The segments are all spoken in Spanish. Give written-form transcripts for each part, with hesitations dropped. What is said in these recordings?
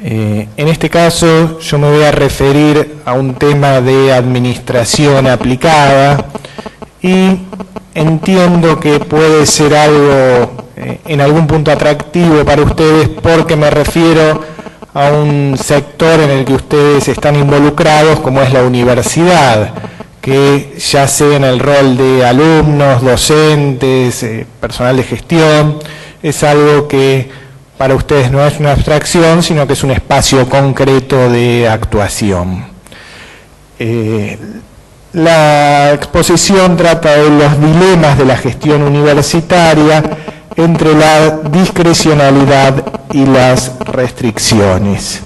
En este caso yo me voy a referir a un tema de administración aplicada y entiendo que puede ser algo en algún punto atractivo para ustedes porque me refiero a un sector en el que ustedes están involucrados como es la universidad, que ya sea en el rol de alumnos, docentes, personal de gestión, es algo que para ustedes no es una abstracción, sino que es un espacio concreto de actuación. La exposición trata de los dilemas de la gestión universitaria entre la discrecionalidad y las restricciones.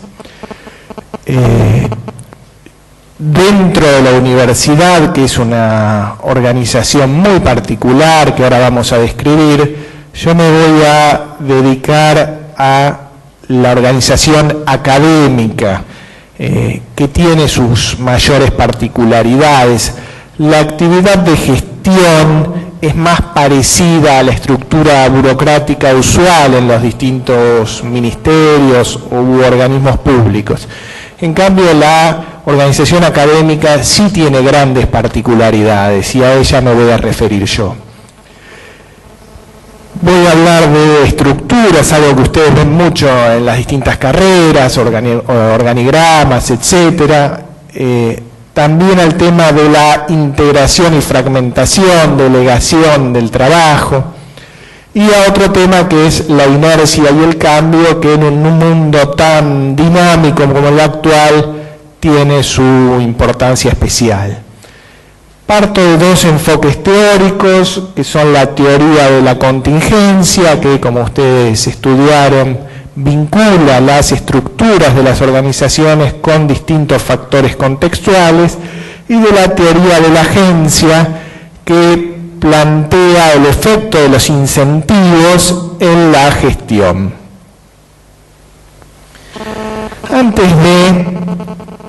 Dentro de la universidad, que es una organización muy particular que ahora vamos a describir, yo me voy a dedicar a la organización académica, que tiene sus mayores particularidades. La actividad de gestión es más parecida a la estructura burocrática usual en los distintos ministerios u organismos públicos. En cambio, la organización académica sí tiene grandes particularidades y a ella me voy a referir yo. Voy a hablar de estructuras, algo que ustedes ven mucho en las distintas carreras, organigramas, etcétera. También al tema de la integración y fragmentación, delegación del trabajo. Y a otro tema que es la inercia y el cambio, que en un mundo tan dinámico como el actual tiene su importancia especial. Parto de dos enfoques teóricos, que son la teoría de la contingencia, que como ustedes estudiaron, vincula las estructuras de las organizaciones con distintos factores contextuales, y de la teoría de la agencia, que plantea el efecto de los incentivos en la gestión. Antes de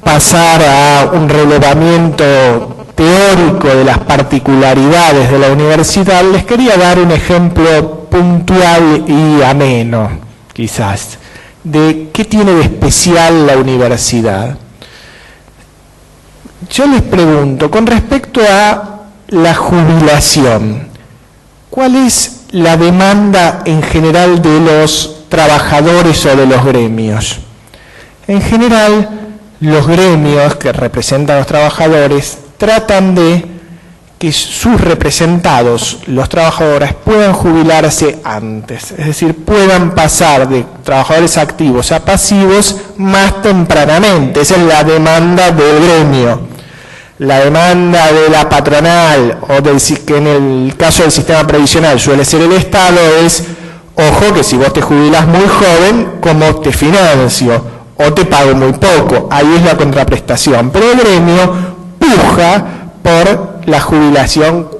pasar a un relevamiento teórico de las particularidades de la universidad, les quería dar un ejemplo puntual y ameno, quizás, de qué tiene de especial la universidad. Yo les pregunto, con respecto a la jubilación, ¿cuál es la demanda en general de los trabajadores o de los gremios? En general, los gremios que representan a los trabajadores tratan de que sus representados, los trabajadores, puedan jubilarse antes, es decir, puedan pasar de trabajadores activos a pasivos más tempranamente. Esa es la demanda del gremio. La demanda de la patronal, o que en el caso del sistema previsional suele ser el Estado, es, ojo, que si vos te jubilás muy joven, ¿cómo te financio? O te pago muy poco. Ahí es la contraprestación. Pero el gremio puja por la jubilación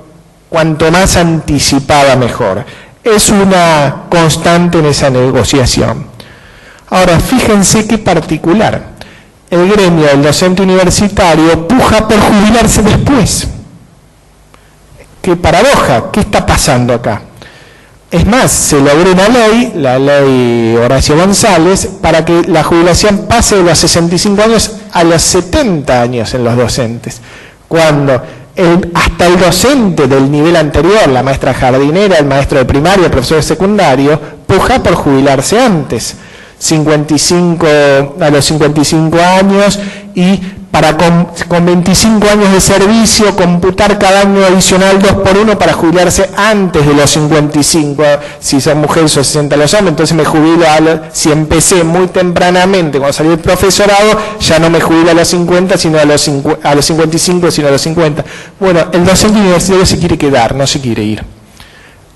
cuanto más anticipada mejor. Es una constante en esa negociación. Ahora, fíjense qué particular. El gremio del docente universitario puja por jubilarse después. Qué paradoja, ¿qué está pasando acá? Es más, se logró una ley, la ley Horacio González, para que la jubilación pase de los 65 años a los 70 años en los docentes. Cuando hasta el docente del nivel anterior, la maestra jardinera, el maestro de primaria, el profesor de secundario, puja por jubilarse antes. A los 55 años, y para con 25 años de servicio computar cada año adicional 2 por 1 para jubilarse antes de los 55. Si son mujeres o 60 los hombres, entonces me jubilo si empecé muy tempranamente cuando salí del profesorado, ya no me jubilo a los 50 sino a los 55 sino a los 50. Bueno, el docente universitario se quiere quedar, no se quiere ir.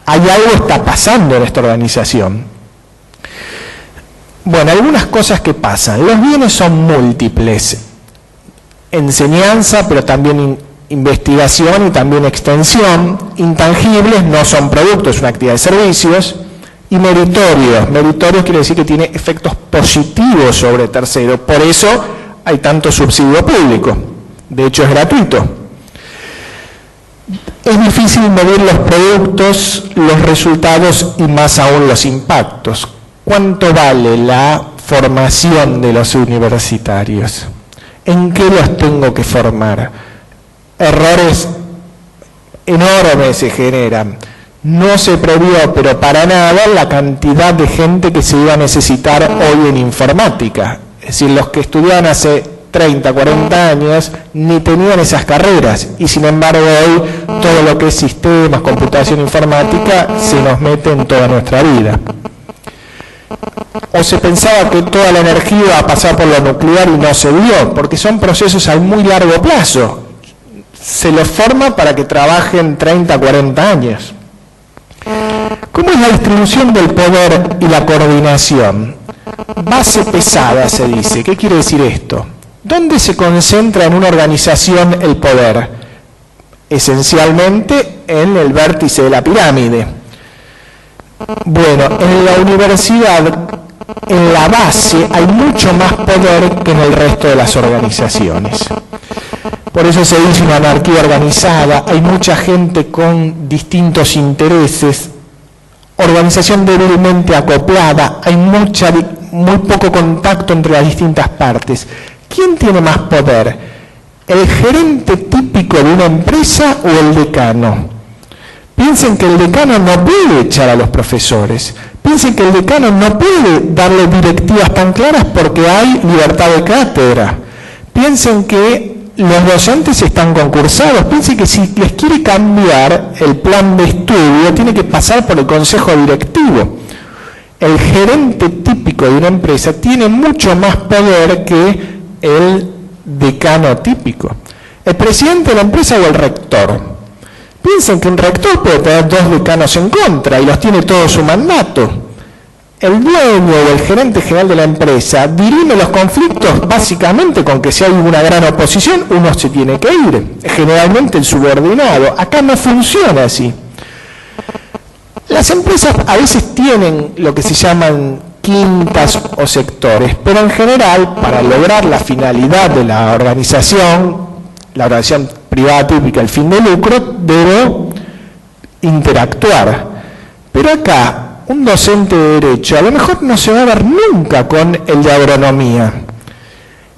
Hay algo que está pasando en esta organización. Bueno, algunas cosas que pasan. Los bienes son múltiples. Enseñanza, pero también investigación y también extensión. Intangibles, no son productos, es una actividad de servicios. Y meritorios. Meritorios quiere decir que tiene efectos positivos sobre terceros. Por eso hay tanto subsidio público. De hecho, es gratuito. Es difícil medir los productos, los resultados y más aún los impactos. ¿Cuánto vale la formación de los universitarios? ¿En qué los tengo que formar? Errores enormes se generan. No se previó, pero para nada, la cantidad de gente que se iba a necesitar hoy en informática. Es decir, los que estudiaban hace 30, 40 años ni tenían esas carreras, y sin embargo hoy todo lo que es sistemas, computación informática se nos mete en toda nuestra vida. O se pensaba que toda la energía iba a pasar por lo nuclear y no se dio, porque son procesos a muy largo plazo. Se los forma para que trabajen 30, 40 años. ¿Cómo es la distribución del poder y la coordinación? Base pesada, se dice. ¿Qué quiere decir esto? ¿Dónde se concentra en una organización el poder? Esencialmente en el vértice de la pirámide. Bueno, en la universidad, en la base, hay mucho más poder que en el resto de las organizaciones. Por eso se dice una anarquía organizada, hay mucha gente con distintos intereses, organización débilmente acoplada, hay muy poco contacto entre las distintas partes. ¿Quién tiene más poder? ¿El gerente típico de una empresa o el decano? Piensen que el decano no puede echar a los profesores. Piensen que el decano no puede darle directivas tan claras porque hay libertad de cátedra. Piensen que los docentes están concursados. Piensen que si les quiere cambiar el plan de estudio, tiene que pasar por el consejo directivo. El gerente típico de una empresa tiene mucho más poder que el decano típico. El presidente de la empresa o el rector. Piensen que un rector puede tener 2 decanos en contra y los tiene todo su mandato. El dueño o el gerente general de la empresa dirime los conflictos básicamente con que si hay una gran oposición, uno se tiene que ir. Generalmente el subordinado. Acá no funciona así. Las empresas a veces tienen lo que se llaman quintas o sectores, pero en general, para lograr la finalidad de la organización privada típica, el fin de lucro, debe interactuar. Pero acá, un docente de derecho a lo mejor no se va a ver nunca con el de agronomía.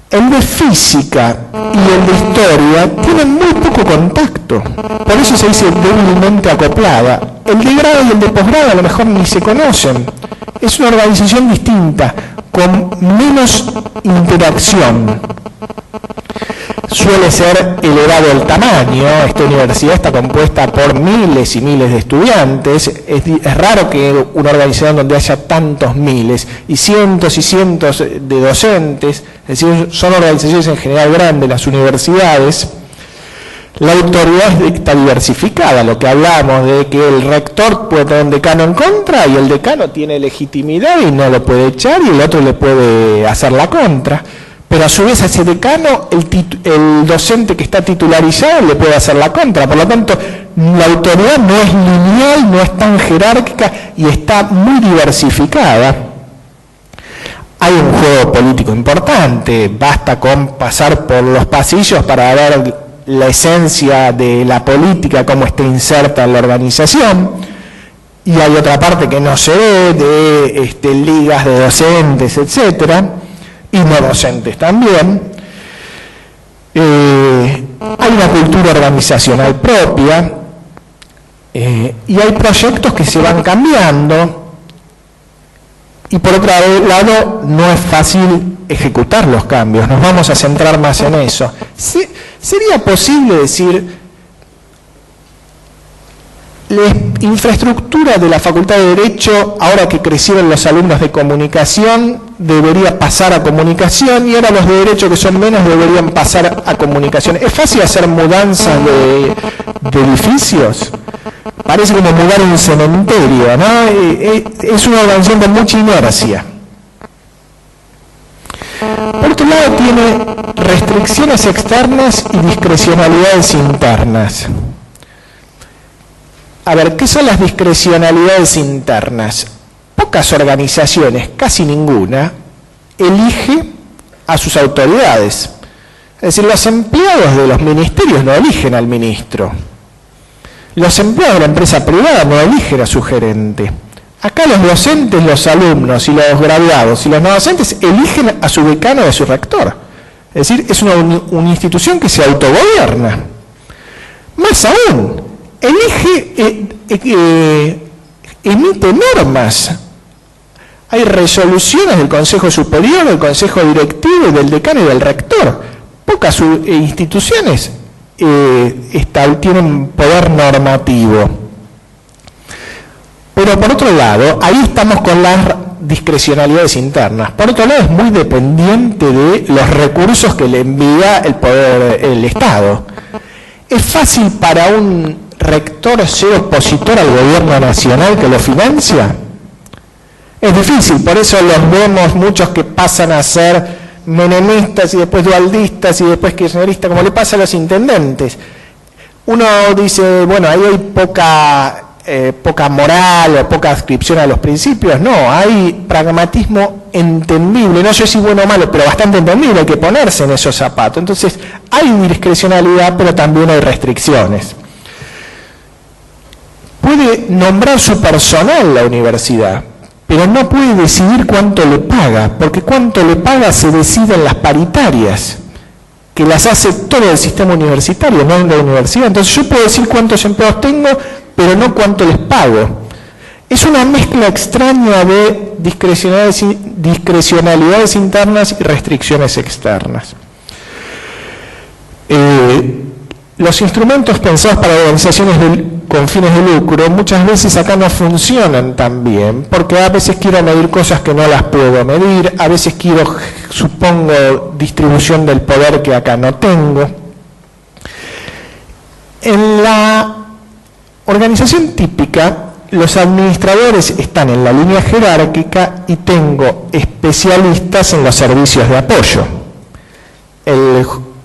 El de física y el de historia tienen muy poco contacto, por eso se dice débilmente acoplada. El de grado y el de posgrado a lo mejor ni se conocen. Es una organización distinta, con menos interacción. Suele ser elevado el tamaño. Esta universidad está compuesta por miles y miles de estudiantes. Es raro que una organización donde haya tantos miles y cientos de docentes, es decir, son organizaciones en general grandes, las universidades. La autoridad está diversificada, lo que hablamos de que el rector puede tener un decano en contra y el decano tiene legitimidad y no lo puede echar y el otro le puede hacer la contra. Pero a su vez a ese decano, el docente que está titularizado le puede hacer la contra. Por lo tanto, la autoridad no es lineal, no es tan jerárquica y está muy diversificada. Hay un juego político importante, basta con pasar por los pasillos para ver la esencia de la política, cómo está inserta en la organización. Y hay otra parte que no se ve, de ligas de docentes, etcétera, y no docentes también. Hay una cultura organizacional propia y hay proyectos que se van cambiando y por otro lado no es fácil ejecutar los cambios. Nos vamos a centrar más en eso. ¿Sería posible decir la infraestructura de la Facultad de Derecho, ahora que crecieron los alumnos de comunicación, debería pasar a comunicación y ahora los de Derecho que son menos deberían pasar a comunicación? ¿Es fácil hacer mudanzas de edificios? Parece como mudar un cementerio, ¿no? Es una organización de mucha inercia. Por otro lado, tiene restricciones externas y discrecionalidades internas. A ver, ¿qué son las discrecionalidades internas? Pocas organizaciones, casi ninguna, elige a sus autoridades. Es decir, los empleados de los ministerios no eligen al ministro. Los empleados de la empresa privada no eligen a su gerente. Acá los docentes, los alumnos y los graduados y los no docentes eligen a su decano y a su rector. Es decir, es una institución que se autogobierna. Más aún, emite normas. Hay resoluciones del Consejo Superior, del Consejo Directivo, del decano y del rector. Pocas instituciones tienen poder normativo. Pero por otro lado, ahí estamos con las discrecionalidades internas. Por otro lado, es muy dependiente de los recursos que le envía el Estado. ¿Es fácil para un rector ser opositor al gobierno nacional que lo financia? Es difícil, por eso los vemos muchos que pasan a ser menemistas y después dualdistas y después kirchneristas, como le pasa a los intendentes. Uno dice, bueno, ahí hay poca moral o poca adscripción a los principios. No, hay pragmatismo entendible, no sé si bueno o malo, pero bastante entendible, hay que ponerse en esos zapatos. Entonces, hay discrecionalidad, pero también hay restricciones. Puede nombrar su personal la universidad, pero no puede decidir cuánto le paga, porque cuánto le paga se decide en las paritarias, que las hace todo el sistema universitario, no en la universidad. Entonces yo puedo decir cuántos empleados tengo, pero no cuánto les pago. Es una mezcla extraña de discrecionalidades internas y restricciones externas. Los instrumentos pensados para organizaciones con fines de lucro muchas veces acá no funcionan tan bien, porque a veces quiero medir cosas que no las puedo medir, a veces quiero, supongo, distribución del poder que acá no tengo. En la organización típica, los administradores están en la línea jerárquica y tengo especialistas en los servicios de apoyo.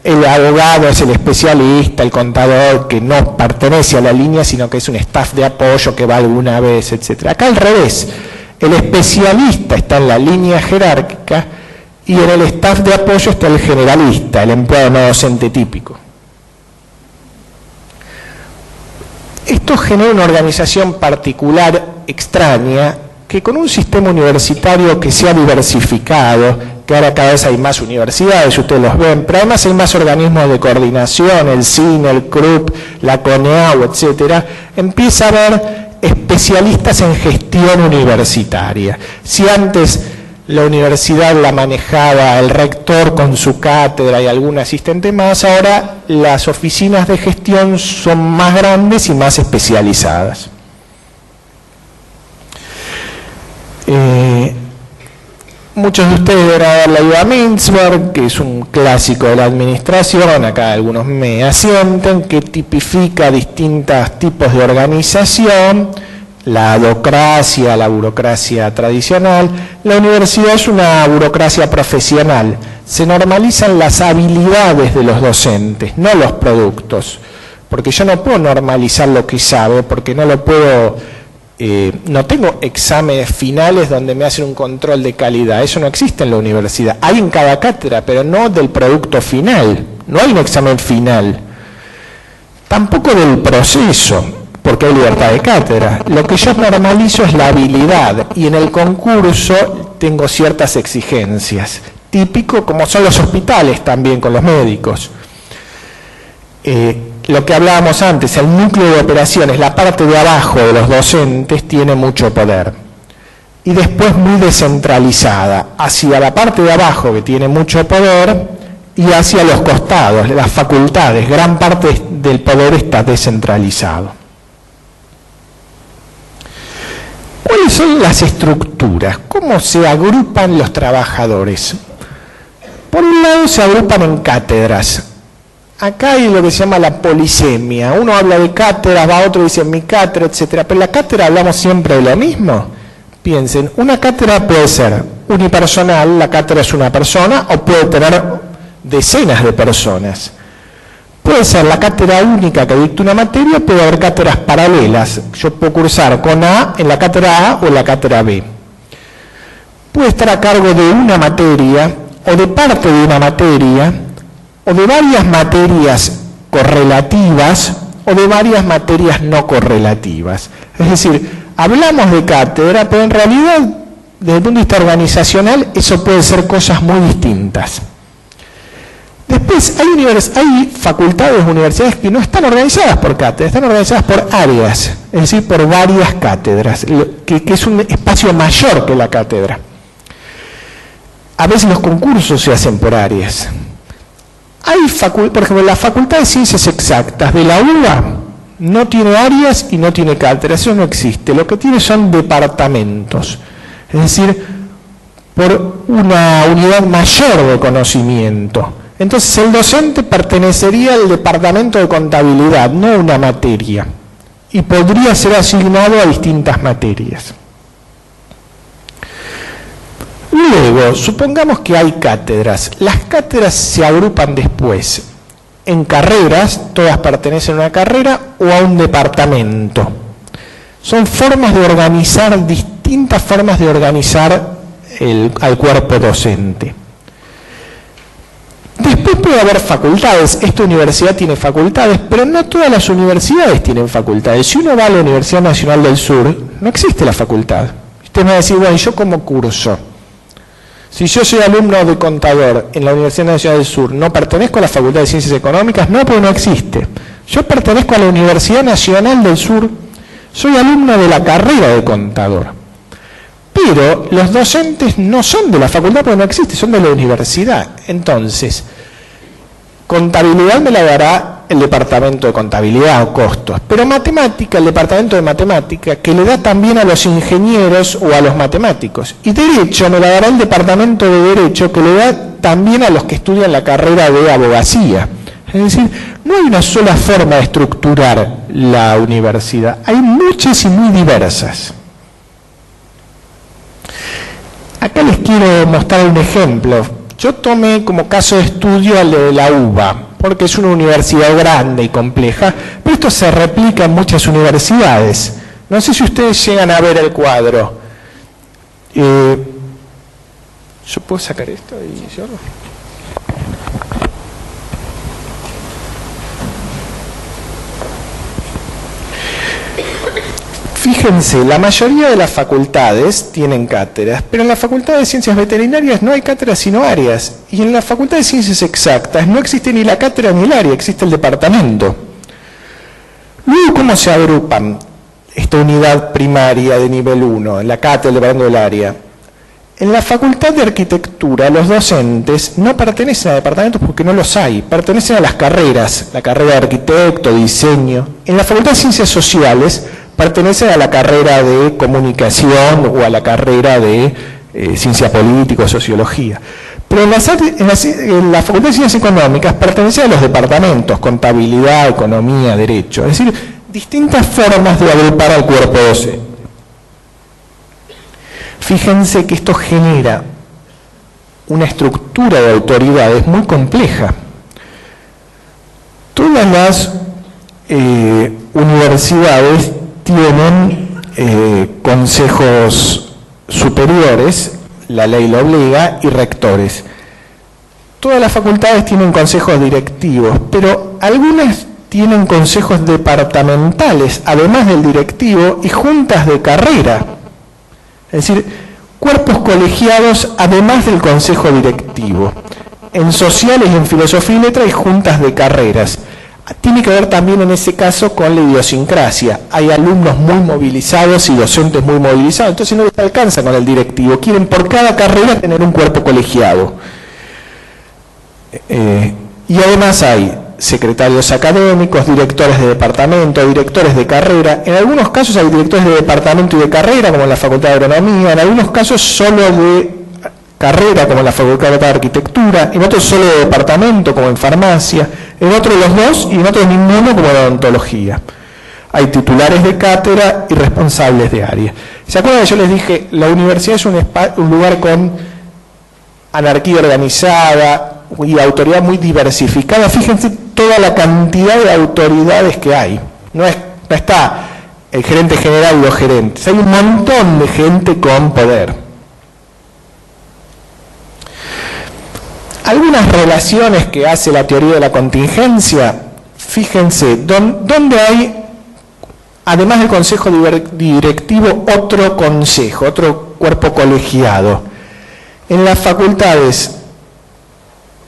El abogado es el especialista, el contador que no pertenece a la línea, sino que es un staff de apoyo que va alguna vez, etc. Acá al revés, el especialista está en la línea jerárquica y en el staff de apoyo está el generalista, el empleado no docente típico. Esto genera una organización particular, extraña, que con un sistema universitario que se ha diversificado, que ahora cada vez hay más universidades, ustedes los ven, pero además hay más organismos de coordinación, el CINE, el CRUP, la CONEAU, etcétera, empieza a haber especialistas en gestión universitaria. Si antes la universidad la manejaba el rector con su cátedra y algún asistente más, ahora las oficinas de gestión son más grandes y más especializadas. Muchos de ustedes deben haber leído a Mintzberg, que es un clásico de la administración, acá algunos me asienten, que tipifica distintos tipos de organización, la adocracia, la burocracia tradicional. La universidad es una burocracia profesional, se normalizan las habilidades de los docentes, no los productos, porque yo no puedo normalizar lo que sabe, porque no lo puedo... no tengo exámenes finales donde me hacen un control de calidad, eso no existe en la universidad. Hay en cada cátedra, pero no del producto final, no hay un examen final. Tampoco del proceso, porque hay libertad de cátedra. Lo que yo normalizo es la habilidad y en el concurso tengo ciertas exigencias, típico como son los hospitales también con los médicos. Lo que hablábamos antes, el núcleo de operaciones, la parte de abajo de los docentes tiene mucho poder. Y después muy descentralizada, hacia la parte de abajo que tiene mucho poder y hacia los costados, las facultades, gran parte del poder está descentralizado. ¿Cuáles son las estructuras? ¿Cómo se agrupan los trabajadores? Por un lado se agrupan en cátedras. Acá hay lo que se llama la polisemia. Uno habla de cátedras, va otro y dice mi cátedra, etcétera. Pero en la cátedra hablamos siempre de lo mismo. Piensen, una cátedra puede ser unipersonal, la cátedra es una persona, o puede tener decenas de personas. Puede ser la cátedra única que dicta una materia, puede haber cátedras paralelas. Yo puedo cursar con A en la cátedra A o en la cátedra B. Puede estar a cargo de una materia o de parte de una materia, o de varias materias correlativas o de varias materias no correlativas. Es decir, hablamos de cátedra, pero en realidad, desde el punto de vista organizacional, eso puede ser cosas muy distintas. Después, hay facultades, universidades que no están organizadas por cátedras, están organizadas por áreas, es decir, por varias cátedras, que es un espacio mayor que la cátedra. A veces los concursos se hacen por áreas. Por ejemplo, la Facultad de Ciencias Exactas de la UBA no tiene áreas y no tiene cátedras, eso no existe. Lo que tiene son departamentos, es decir, por una unidad mayor de conocimiento. Entonces el docente pertenecería al departamento de contabilidad, no a una materia, y podría ser asignado a distintas materias. Luego, supongamos que hay cátedras. Las cátedras se agrupan después en carreras, todas pertenecen a una carrera o a un departamento. Son formas de organizar, distintas formas de organizar al cuerpo docente. Después puede haber facultades. Esta universidad tiene facultades, pero no todas las universidades tienen facultades. Si uno va a la Universidad Nacional del Sur, no existe la facultad. Usted me va a decir, bueno, ¿yo cómo curso? Si yo soy alumno de contador en la Universidad Nacional del Sur, ¿no pertenezco a la Facultad de Ciencias Económicas? No, porque no existe. Yo pertenezco a la Universidad Nacional del Sur, soy alumno de la carrera de contador. Pero los docentes no son de la facultad porque no existe, son de la universidad. Entonces, contabilidad me la dará el departamento de contabilidad o costos, pero matemática, el departamento de matemática, que le da también a los ingenieros o a los matemáticos. Y derecho me la dará el departamento de derecho, que le da también a los que estudian la carrera de abogacía. Es decir, no hay una sola forma de estructurar la universidad, hay muchas y muy diversas. Acá les quiero mostrar un ejemplo. Yo tomé como caso de estudio al de la UBA, porque es una universidad grande y compleja, pero esto se replica en muchas universidades. No sé si ustedes llegan a ver el cuadro. ¿Yo puedo sacar esto y yo? Fíjense, la mayoría de las facultades tienen cátedras, pero en la Facultad de Ciencias Veterinarias no hay cátedras sino áreas. Y en la Facultad de Ciencias Exactas no existe ni la cátedra ni el área, existe el departamento. Luego, ¿cómo se agrupan esta unidad primaria de nivel 1, en la cátedra, el departamento del área? En la Facultad de Arquitectura, los docentes no pertenecen a departamentos porque no los hay, pertenecen a las carreras, la carrera de arquitecto, diseño. En la Facultad de Ciencias Sociales, pertenecen a la carrera de comunicación o a la carrera de ciencia política o sociología. Pero en la Facultad de Ciencias Económicas pertenecen a los departamentos, contabilidad, economía, derecho. Es decir, distintas formas de agrupar al cuerpo docente. Fíjense que esto genera una estructura de autoridades muy compleja. Todas las universidades tienen consejos superiores, la ley lo obliga, y rectores. Todas las facultades tienen consejos directivos, pero algunas tienen consejos departamentales, además del directivo, y juntas de carrera. Es decir, cuerpos colegiados además del consejo directivo. En sociales y en filosofía y letras hay juntas de carreras. Tiene que ver también en ese caso con la idiosincrasia. Hay alumnos muy movilizados y docentes muy movilizados, entonces no les alcanza con el directivo. Quieren por cada carrera tener un cuerpo colegiado. Y además hay secretarios académicos, directores de departamento, directores de carrera. En algunos casos hay directores de departamento y de carrera, como en la Facultad de Agronomía. En algunos casos solo de carrera, como en la Facultad de Arquitectura. En otros solo de departamento, como en farmacia. En otros los dos y en otros ninguno, como en odontología. Hay titulares de cátedra y responsables de área. ¿Se acuerdan que yo les dije, la universidad es un lugar con anarquía organizada y autoridad muy diversificada? Fíjense toda la cantidad de autoridades que hay. No está el gerente general y los gerentes. Hay un montón de gente con poder. Algunas relaciones que hace la teoría de la contingencia, fíjense, donde hay además del consejo directivo, otro consejo, otro cuerpo colegiado. En las facultades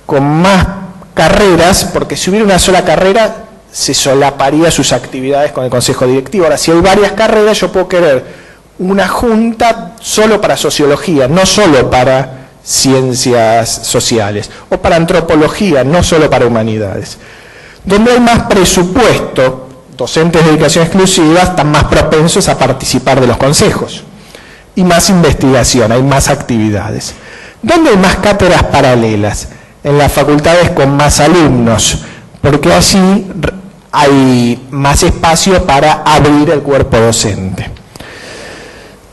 con más carreras, porque si hubiera una sola carrera, se solaparía sus actividades con el consejo directivo. Ahora, si hay varias carreras, yo puedo querer una junta solo para sociología, no solo para ciencias sociales, o para antropología, no solo para humanidades. Donde hay más presupuesto, docentes de dedicación exclusiva están más propensos a participar de los consejos, y más investigación, hay más actividades. ¿Dónde hay más cátedras paralelas? En las facultades con más alumnos, porque allí hay más espacio para abrir el cuerpo docente.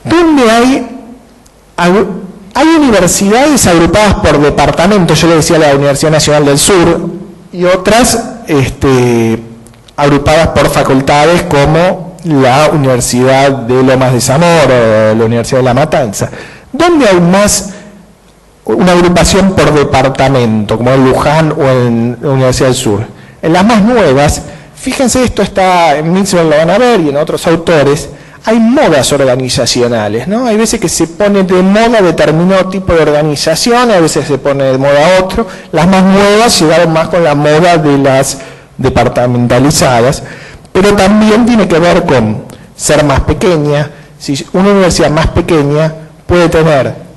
¿Dónde hay universidades agrupadas por departamentos? Yo le decía la Universidad Nacional del Sur, y otras agrupadas por facultades como la Universidad de Lomas de Zamora o la Universidad de La Matanza. ¿Dónde hay más una agrupación por departamento, como en Luján o en la Universidad del Sur? En las más nuevas, fíjense, esto está en Mitzvah, lo van a ver, y en otros autores, hay modas organizacionales, ¿no? Hay veces que se pone de moda determinado tipo de organización, a veces se pone de moda otro. Las más nuevas llegaron más con la moda de las departamentalizadas, pero también tiene que ver con ser más pequeña. Si una universidad más pequeña puede tener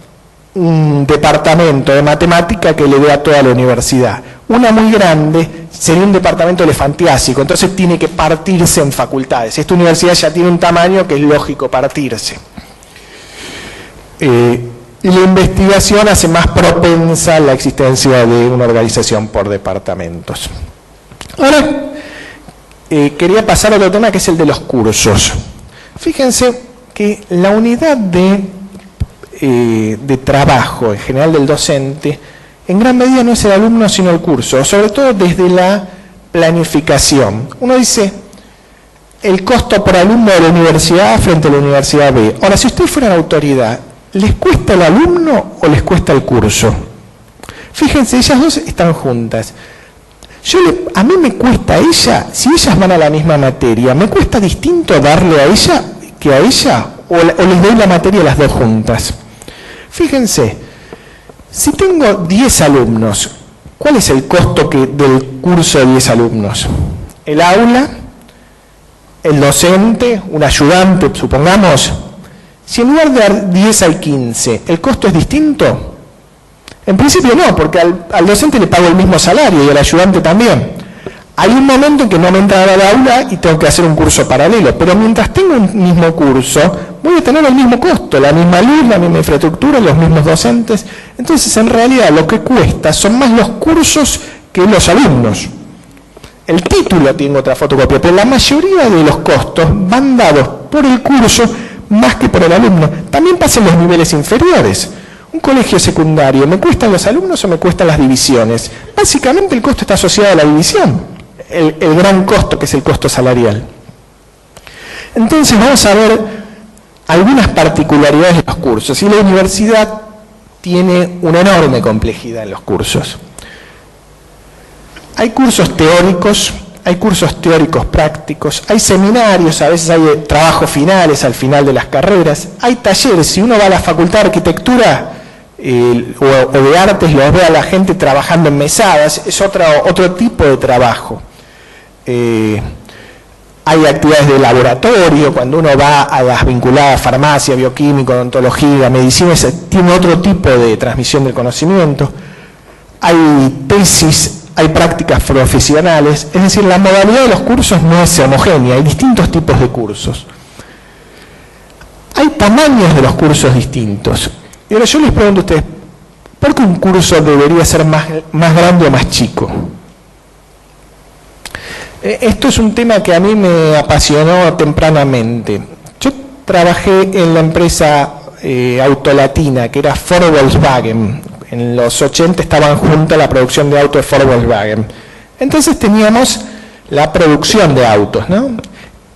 un departamento de matemática que le dé a toda la universidad. Una muy grande sería un departamento elefantiásico, entonces tiene que partirse en facultades. Esta universidad ya tiene un tamaño que es lógico partirse. Y la investigación hace más propensa la existencia de una organización por departamentos. Ahora, quería pasar a otro tema, que es el de los cursos. Fíjense que la unidad de trabajo en general del docente, en gran medida no es el alumno sino el curso, sobre todo desde la planificación. Uno dice el costo por alumno de la universidad A frente a la universidad B. Ahora, si ustedes fueran autoridad, ¿les cuesta el alumno o les cuesta el curso? Fíjense, ellas dos están juntas. A mí me cuesta a ella, si ellas van a la misma materia, ¿me cuesta distinto darle a ella que a ella? ¿O les doy la materia a las dos juntas? Fíjense, si tengo 10 alumnos, ¿cuál es el costo del curso de 10 alumnos? El aula, el docente, un ayudante, supongamos. Si en lugar de dar 10 hay 15, ¿el costo es distinto? En principio no, porque al docente le pago el mismo salario y al ayudante también. Hay un momento en que no me entra al aula y tengo que hacer un curso paralelo, pero mientras tengo un mismo curso, voy a tener el mismo costo, la misma luz, la misma infraestructura, los mismos docentes. Entonces, en realidad, lo que cuesta son más los cursos que los alumnos. El título tiene otra fotocopia, pero la mayoría de los costos van dados por el curso más que por el alumno. También pasa en los niveles inferiores. Un colegio secundario, ¿me cuestan los alumnos o me cuestan las divisiones? Básicamente el costo está asociado a la división. El gran costo, que es el costo salarial. Entonces vamos a ver algunas particularidades de los cursos. Y la universidad tiene una enorme complejidad en los cursos. Hay cursos teóricos, hay cursos teóricos prácticos, hay seminarios, a veces hay trabajos finales al final de las carreras, hay talleres. Si uno va a la Facultad de Arquitectura o de Artes, los ve a la gente trabajando en mesadas, es otro tipo de trabajo. Hay actividades de laboratorio, cuando uno va a las vinculadas a farmacia, bioquímica, odontología, medicina, tiene otro tipo de transmisión del conocimiento. Hay tesis, hay prácticas profesionales, es decir, la modalidad de los cursos no es homogénea, hay distintos tipos de cursos. Hay tamaños de los cursos distintos. Y ahora yo les pregunto a ustedes, ¿por qué un curso debería ser más grande o más chico? Esto es un tema que a mí me apasionó tempranamente. Yo trabajé en la empresa Autolatina, que era Ford Volkswagen. En los 80 estaban juntas la producción de autos de Ford Volkswagen. Entonces teníamos la producción de autos, ¿no?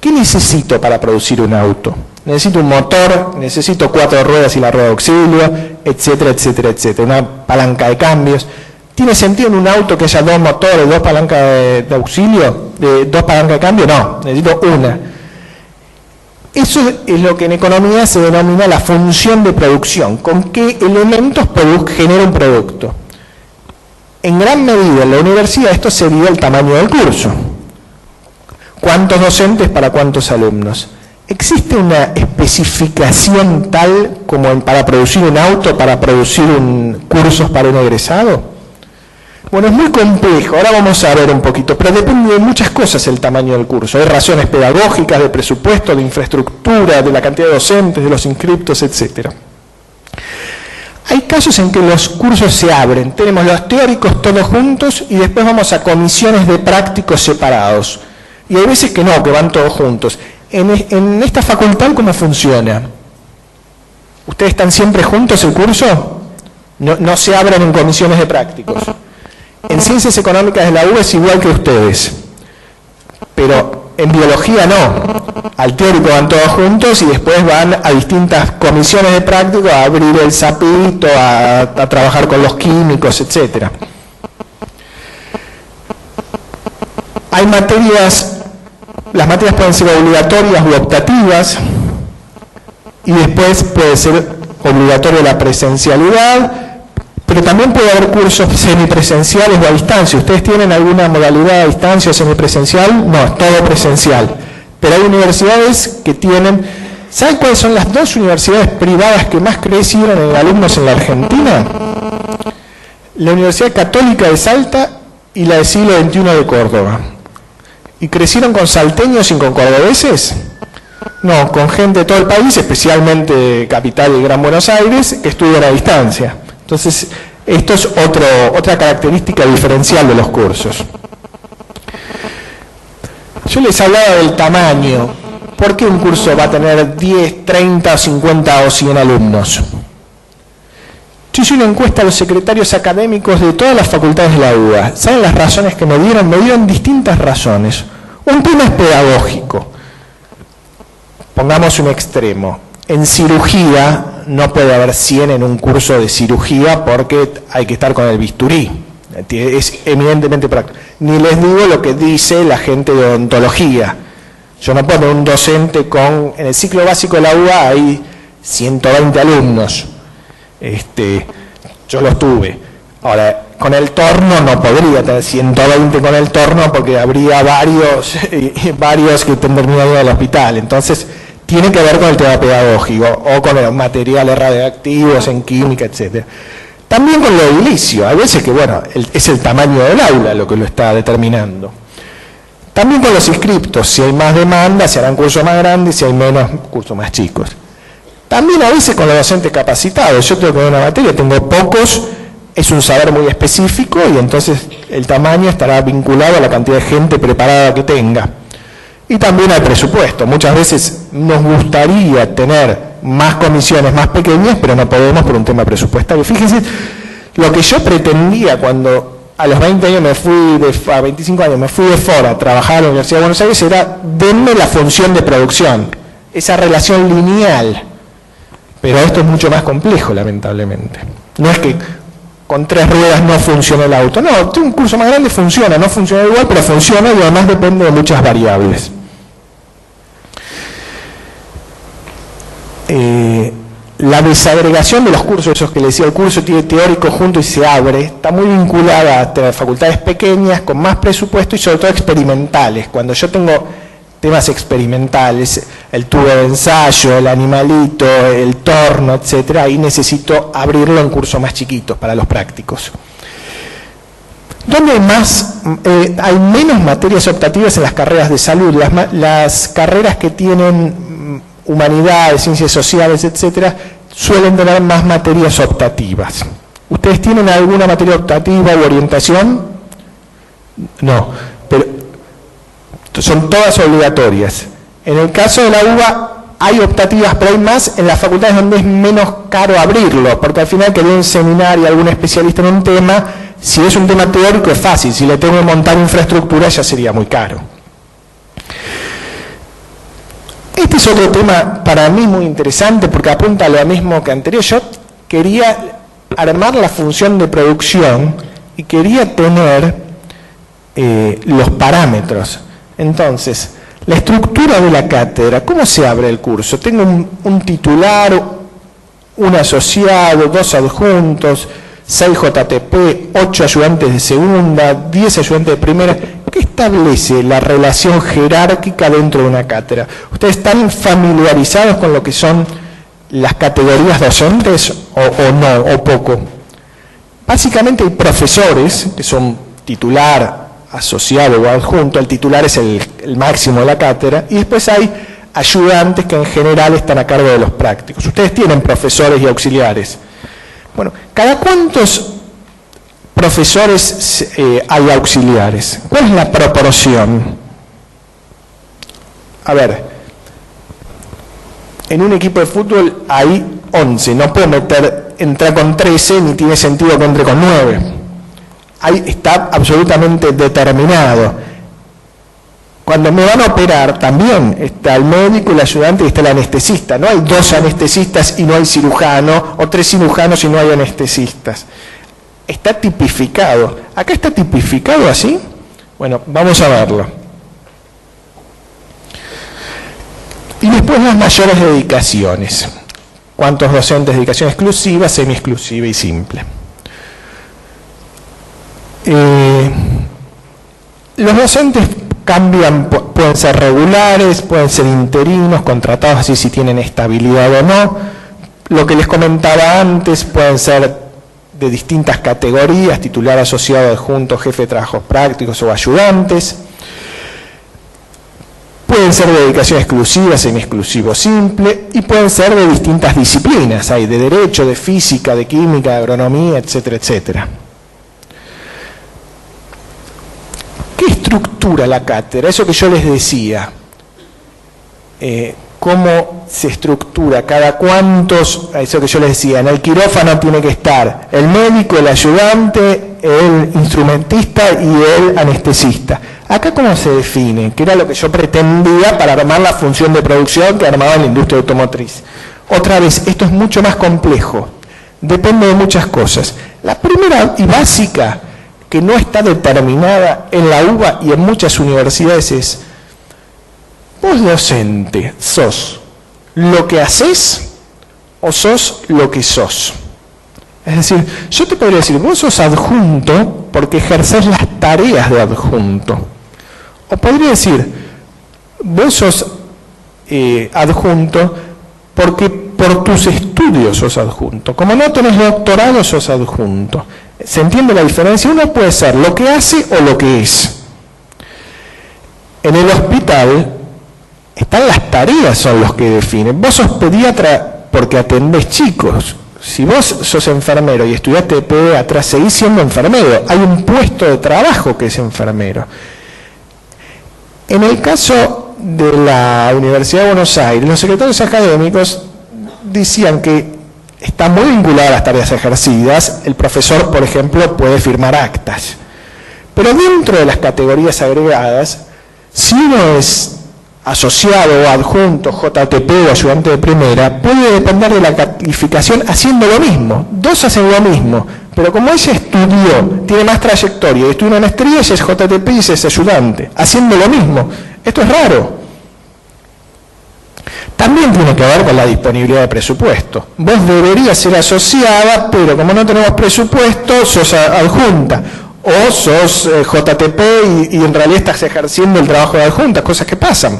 ¿Qué necesito para producir un auto? Necesito un motor, necesito 4 ruedas y la rueda de auxilio, etcétera, etcétera, etcétera. Una palanca de cambios. ¿Tiene sentido en un auto que haya 2 motores, 2 palancas de auxilio, 2 palancas de cambio? No, necesito una. Eso es lo que en economía se denomina la función de producción, con qué elementos genera un producto. En gran medida en la universidad esto sería el tamaño del curso. ¿Cuántos docentes para cuántos alumnos? ¿Existe una especificación tal como para producir un auto, para producir cursos para un egresado? Bueno, es muy complejo, ahora vamos a ver un poquito, pero depende de muchas cosas el tamaño del curso. Hay razones pedagógicas, de presupuesto, de infraestructura, de la cantidad de docentes, de los inscriptos, etc. Hay casos en que los cursos se abren, tenemos los teóricos todos juntos y después vamos a comisiones de prácticos separados. Y hay veces que no, que van todos juntos. En esta facultad, ¿cómo funciona? ¿Ustedes están siempre juntos el curso? No se abren en comisiones de prácticos. En Ciencias Económicas de la UBA es igual que ustedes, pero en Biología no. Al teórico van todos juntos y después van a distintas comisiones de prácticos a abrir el sapito, a trabajar con los químicos, etc. Hay materias, las materias pueden ser obligatorias u optativas, y después puede ser obligatoria la presencialidad, pero también puede haber cursos semipresenciales o a distancia. ¿Ustedes tienen alguna modalidad a distancia o semipresencial? No, es todo presencial. Pero hay universidades que tienen... ¿Saben cuáles son las dos universidades privadas que más crecieron en alumnos en la Argentina? La Universidad Católica de Salta y la del siglo XXI de Córdoba. ¿Y crecieron con salteños y con cordobeses? No, con gente de todo el país, especialmente capital y Gran Buenos Aires, que estudian a distancia. Entonces, esto es otra característica diferencial de los cursos. Yo les hablaba del tamaño. ¿Por qué un curso va a tener 10, 30, 50 o 100 alumnos? Yo hice una encuesta a los secretarios académicos de todas las facultades de la UBA. ¿Saben las razones que me dieron? Me dieron distintas razones. Un tema es pedagógico. Pongamos un extremo. En cirugía no puede haber 100 en un curso de cirugía porque hay que estar con el bisturí. Es eminentemente práctico. Ni les digo lo que dice la gente de odontología. Yo no puedo tener un docente con... En el ciclo básico de la UBA hay 120 alumnos. Yo los tuve. Ahora, con el torno no podría tener 120 con el torno porque habría varios que terminarían en el hospital. Entonces, tiene que ver con el tema pedagógico o con los materiales radioactivos en química, etc. También con lo edilicio. Hay veces que, bueno, es el tamaño del aula lo que lo está determinando. También con los inscriptos. Si hay más demanda, se harán cursos más grandes, si hay menos, cursos más chicos. También a veces con los docentes capacitados. Yo tengo que ver una materia, tengo pocos, es un saber muy específico y entonces el tamaño estará vinculado a la cantidad de gente preparada que tenga. Y también al presupuesto. Muchas veces nos gustaría tener más comisiones más pequeñas, pero no podemos por un tema presupuestario. Fíjense, lo que yo pretendía cuando a los 20 años a 25 años me fui de fora a trabajar a la Universidad de Buenos Aires era denme la función de producción, esa relación lineal. Pero esto es mucho más complejo, lamentablemente. No es que con 3 ruedas no funciona el auto. No, un curso más grande funciona, no funciona igual, pero funciona y además depende de muchas variables. La desagregación de los cursos, esos que les decía, el curso tiene teórico junto y se abre, está muy vinculada a tener facultades pequeñas, con más presupuesto y sobre todo experimentales. Cuando yo tengo temas experimentales, el tubo de ensayo, el animalito, el torno, etcétera, ahí necesito abrirlo en cursos más chiquitos para los prácticos. ¿Dónde hay menos materias optativas en las carreras de salud? Las carreras que tienen humanidades, ciencias sociales, etcétera, suelen tener más materias optativas. ¿Ustedes tienen alguna materia optativa u orientación? No, pero son todas obligatorias. En el caso de la UBA hay optativas, pero hay más en las facultades donde es menos caro abrirlo, porque al final que un seminario, algún especialista en un tema, si es un tema teórico es fácil, si le tengo que montar infraestructura ya sería muy caro. Este es otro tema para mí muy interesante porque apunta a lo mismo que anterior. Yo quería armar la función de producción y quería tener los parámetros. Entonces, La estructura de la cátedra, ¿cómo se abre el curso? Tengo un titular, un asociado, 2 adjuntos, 6 JTP, 8 ayudantes de segunda, 10 ayudantes de primera. ¿Qué establece la relación jerárquica dentro de una cátedra? ¿Ustedes están familiarizados con lo que son las categorías docentes o no, o poco? Básicamente hay profesores que son titular, asociado o adjunto. El titular es el máximo de la cátedra, y después hay ayudantes que en general están a cargo de los prácticos. Ustedes tienen profesores y auxiliares. Bueno, ¿cada cuántos profesores hay auxiliares? ¿Cuál es la proporción? A ver, en un equipo de fútbol hay 11, no puedo entrar con 13, ni tiene sentido que entre con 9. Ahí está absolutamente determinado. Cuando me van a operar también está el médico, el ayudante y está el anestesista. No hay 2 anestesistas y no hay cirujano, o 3 cirujanos y no hay anestesistas. Está tipificado. ¿Acá está tipificado así? Bueno, vamos a verlo. Y después las mayores dedicaciones. ¿Cuántos docentes? Dedicación exclusiva, semi-exclusiva y simple. Los docentes cambian, pueden ser regulares, pueden ser interinos, contratados, así si tienen estabilidad o no. Lo que les comentaba antes, pueden ser de distintas categorías, titular, asociado, adjunto, jefe de trabajos prácticos o ayudantes. Pueden ser de dedicación exclusiva, semi-exclusivo, simple, y pueden ser de distintas disciplinas. Hay de derecho, de física, de química, de agronomía, etcétera, etcétera. ¿Qué estructura la cátedra? Eso que yo les decía. ¿Cómo se estructura? ¿Cada cuántos? Eso que yo les decía. En el quirófano tiene que estar el médico, el ayudante, el instrumentista y el anestesista. ¿Acá cómo se define? Que era lo que yo pretendía para armar la función de producción que armaba en la industria automotriz. Otra vez, esto es mucho más complejo. Depende de muchas cosas. La primera y básica, que no está determinada en la UBA y en muchas universidades, es: vos docente, ¿sos lo que haces o sos lo que sos? Es decir, yo te podría decir, vos sos adjunto porque ejercés las tareas de adjunto. O podría decir, vos sos adjunto porque por tus estudios sos adjunto. Como no tenés doctorado, sos adjunto. ¿Se entiende la diferencia? Uno puede ser lo que hace o lo que es. En el hospital están las tareas, son los que definen. Vos sos pediatra porque atendés chicos. Si vos sos enfermero y estudiaste pediatra, seguís siendo enfermero. Hay un puesto de trabajo que es enfermero. En el caso de la Universidad de Buenos Aires, los secretarios académicos decían que está muy vinculado a las tareas ejercidas. El profesor, por ejemplo, puede firmar actas. Pero dentro de las categorías agregadas, si uno es asociado o adjunto, JTP o ayudante de primera, puede depender de la calificación haciendo lo mismo. 2 hacen lo mismo, pero como ella estudió, tiene más trayectoria y estudió una maestría, ella es JTP y ella es ayudante, haciendo lo mismo. Esto es raro. También tiene que ver con la disponibilidad de presupuesto. Vos deberías ser asociada, pero como no tenemos presupuesto, sos adjunta. O sos JTP y en realidad estás ejerciendo el trabajo de adjunta, cosas que pasan.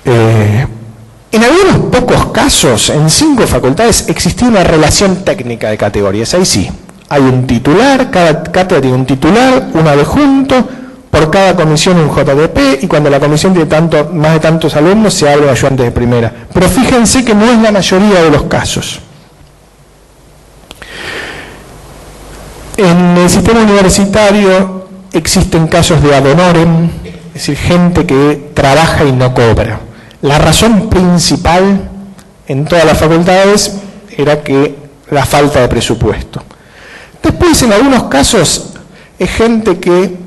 En algunos pocos casos, en 5 facultades, existía una relación técnica de categorías. Ahí sí, hay un titular, cada cátedra tiene un titular, un adjunto, por cada comisión un JTP, y cuando la comisión tiene más de tantos alumnos, se habla de ayudantes de primera. Pero fíjense que no es la mayoría de los casos. En el sistema universitario existen casos de ad honorem, es decir, gente que trabaja y no cobra. La razón principal en todas las facultades era que la falta de presupuesto. Después, en algunos casos, es gente que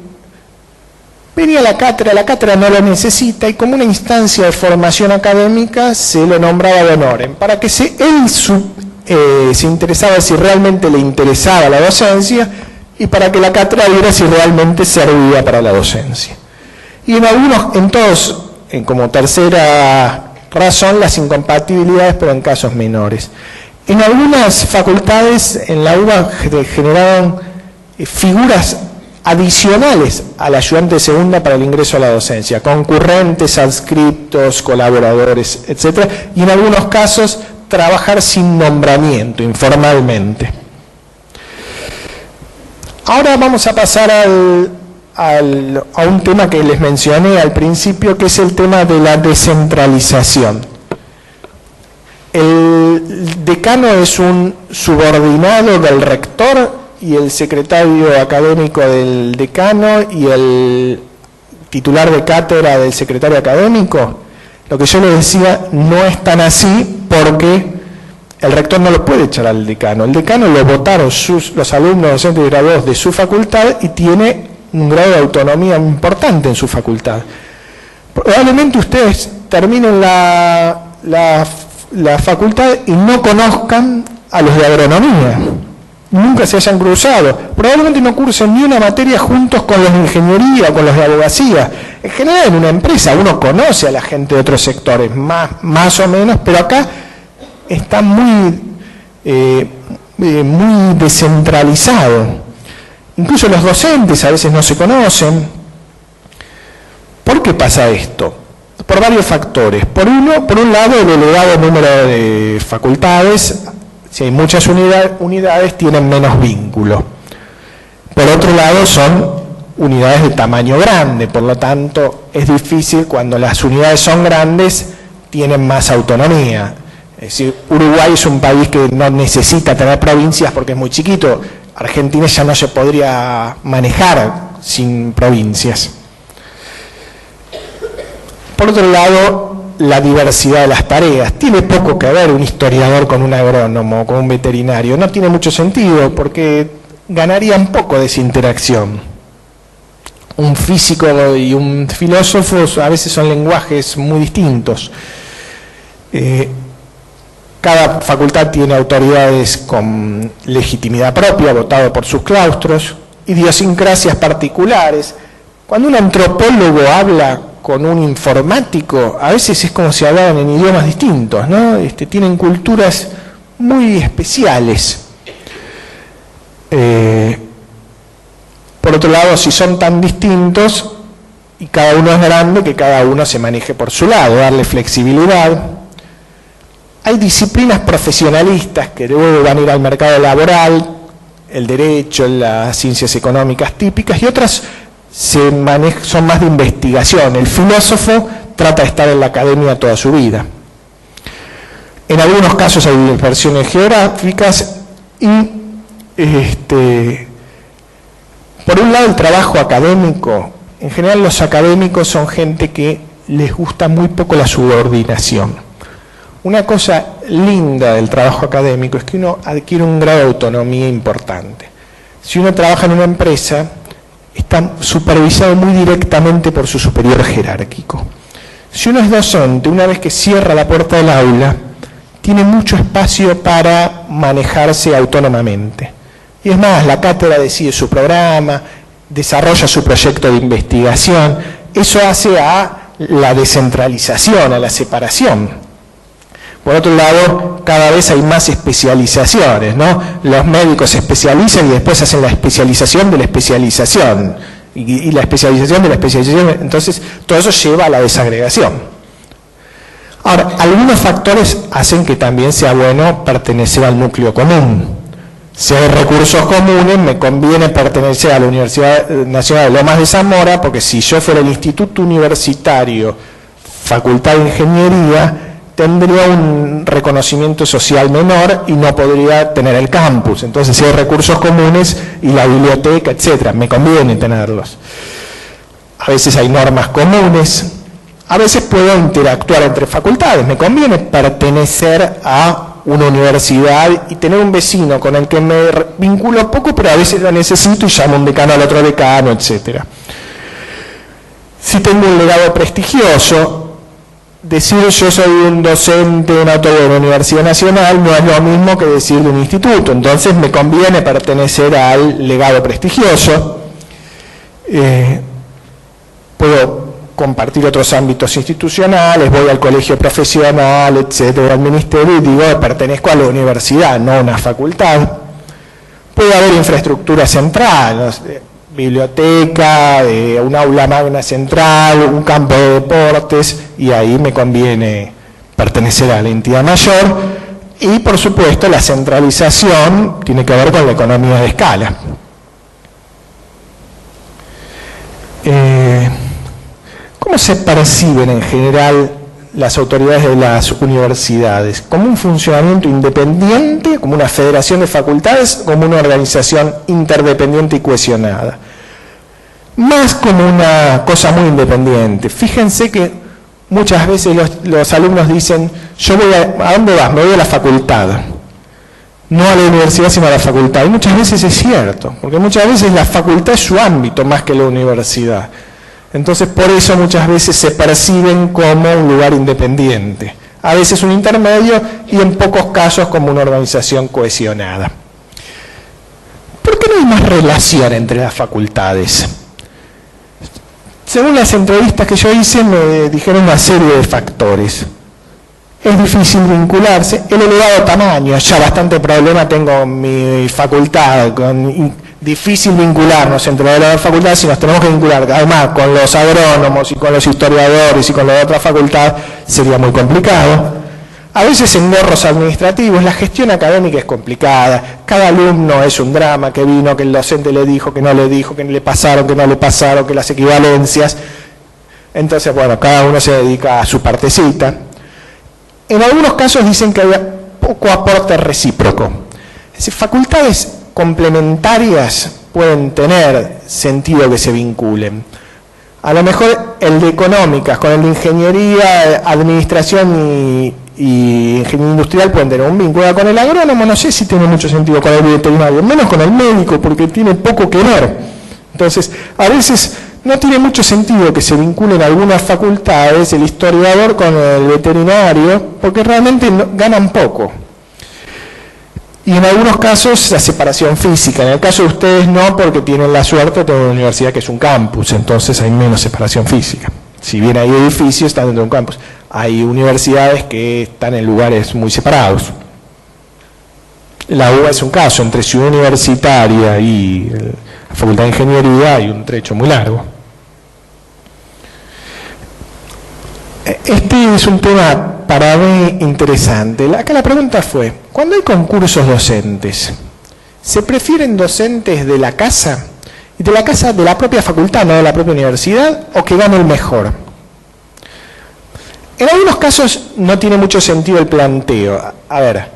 venía a la cátedra no lo necesita, y como una instancia de formación académica se lo nombraba ad honorem, para que él se interesaba si realmente le interesaba la docencia y para que la cátedra viera si realmente servía para la docencia. Y en todos, como tercera razón, las incompatibilidades, pero en casos menores. En algunas facultades, en la UBA, generaron figuras adicionales al ayudante de segunda para el ingreso a la docencia, concurrentes, adscriptos, colaboradores, etc. Y en algunos casos, trabajar sin nombramiento, informalmente. Ahora vamos a pasar a un tema que les mencioné al principio, que es el tema de la descentralización. El decano es un subordinado del rector y el secretario académico del decano y el titular de cátedra del secretario académico. Lo que yo les decía no es tan así, porque el rector no lo puede echar al decano. El decano lo votaron los alumnos docentes y graduados de su facultad y tiene un grado de autonomía importante en su facultad. Probablemente ustedes terminen la facultad y no conozcan a los de agronomía. Nunca se hayan cruzado. Probablemente no cursen ni una materia juntos con los de ingeniería o con los de abogacía. En general, en una empresa uno conoce a la gente de otros sectores, más o menos, pero acá está muy descentralizado. Incluso los docentes a veces no se conocen. ¿Por qué pasa esto? Por varios factores. Por un lado, el elevado número de facultades. Si hay muchas unidades, tienen menos vínculo. Por otro lado, son unidades de tamaño grande, por lo tanto, es difícil cuando las unidades son grandes, tienen más autonomía. Es decir, Uruguay es un país que no necesita tener provincias porque es muy chiquito. Argentina ya no se podría manejar sin provincias. Por otro lado, la diversidad de las tareas. Tiene poco que ver un historiador con un agrónomo, con un veterinario. No tiene mucho sentido porque ganarían poco de esa interacción. Un físico y un filósofo a veces son lenguajes muy distintos. Cada facultad tiene autoridades con legitimidad propia, votado por sus claustros, idiosincrasias particulares. Cuando un antropólogo habla con un informático, a veces es como si hablaran en idiomas distintos, ¿no? Tienen culturas muy especiales. Por otro lado, si son tan distintos y cada uno es grande, que cada uno se maneje por su lado, darle flexibilidad. Hay disciplinas profesionalistas que luego van a ir al mercado laboral, el derecho, las ciencias económicas típicas, y otras son más de investigación. El filósofo trata de estar en la academia toda su vida. En algunos casos hay dispersiones geográficas y, por un lado, el trabajo académico. En general, los académicos son gente que les gusta muy poco la subordinación. Una cosa linda del trabajo académico es que uno adquiere un grado de autonomía importante. Si uno trabaja en una empresa, está supervisado muy directamente por su superior jerárquico. Si uno es docente, una vez que cierra la puerta del aula, tiene mucho espacio para manejarse autónomamente. Y es más, la cátedra decide su programa, desarrolla su proyecto de investigación. Eso hace a la descentralización, a la separación. Por otro lado, cada vez hay más especializaciones, ¿no? Los médicos se especializan y después hacen la especialización de la especialización. Y la especialización de la especialización. Entonces, todo eso lleva a la desagregación. Ahora, algunos factores hacen que también sea bueno pertenecer al núcleo común. Si hay recursos comunes, me conviene pertenecer a la Universidad Nacional de Lomas de Zamora, porque si yo fuera el Instituto Universitario, Facultad de Ingeniería, tendría un reconocimiento social menor y no podría tener el campus. Entonces, si hay recursos comunes y la biblioteca, etcétera, me conviene tenerlos. A veces hay normas comunes, a veces puedo interactuar entre facultades, me conviene pertenecer a una universidad y tener un vecino con el que me vinculo poco, pero a veces lo necesito y llamo a un decano al otro decano, etcétera. Si tengo un legado prestigioso, decir yo soy un docente de una universidad nacional no es lo mismo que decir de un instituto, entonces me conviene pertenecer al legado prestigioso. Puedo compartir otros ámbitos institucionales, voy al colegio profesional, etcétera, al ministerio, y digo, pertenezco a la universidad, no a una facultad. Puede haber infraestructura central, no sé, biblioteca, un aula magna central, un campo de deportes, y ahí me conviene pertenecer a la entidad mayor. Y, por supuesto, la centralización tiene que ver con la economía de escala. ¿Cómo se perciben en general las autoridades de las universidades? ¿Como un funcionamiento independiente, como una federación de facultades, como una organización interdependiente y cohesionada? Más como una cosa muy independiente. Fíjense que muchas veces los alumnos dicen, yo voy ¿a dónde vas? Me voy a la facultad. No a la universidad, sino a la facultad. Y muchas veces es cierto, porque muchas veces la facultad es su ámbito más que la universidad. Entonces, por eso muchas veces se perciben como un lugar independiente. A veces un intermedio y en pocos casos como una organización cohesionada. ¿Por qué no hay más relación entre las facultades? Según las entrevistas que yo hice, me dijeron una serie de factores. Es difícil vincularse, el elevado tamaño, ya bastante problema tengo en mi facultad, difícil vincularnos entre las facultades si nos tenemos que vincular, además con los agrónomos y con los historiadores y con la otra facultad sería muy complicado. A veces engorros administrativos, la gestión académica es complicada, cada alumno es un drama, que vino, que el docente le dijo, que no le dijo, que le pasaron, que no le pasaron, que las equivalencias. Entonces, bueno, cada uno se dedica a su partecita. En algunos casos dicen que había poco aporte recíproco. Es decir, facultades complementarias pueden tener sentido que se vinculen. A lo mejor el de económicas con el de ingeniería, administración y ingeniería industrial pueden tener un vínculo. Con el agrónomo no sé si tiene mucho sentido, con el veterinario, menos con el médico porque tiene poco que ver. Entonces, a veces no tiene mucho sentido que se vinculen algunas facultades, el historiador con el veterinario, porque realmente ganan poco. Y en algunos casos la separación física, en el caso de ustedes no, porque tienen la suerte de tener una universidad que es un campus, entonces hay menos separación física. Si bien hay edificios, están dentro de un campus. Hay universidades que están en lugares muy separados. La UBA es un caso, entre Ciudad Universitaria y la Facultad de Ingeniería hay un trecho muy largo. Este es un tema para mí interesante. Acá la pregunta fue, cuando hay concursos docentes, ¿se prefieren docentes de la casa? ¿Y de la casa de la propia facultad, no de la propia universidad? ¿O que gane el mejor? En algunos casos no tiene mucho sentido el planteo. A ver,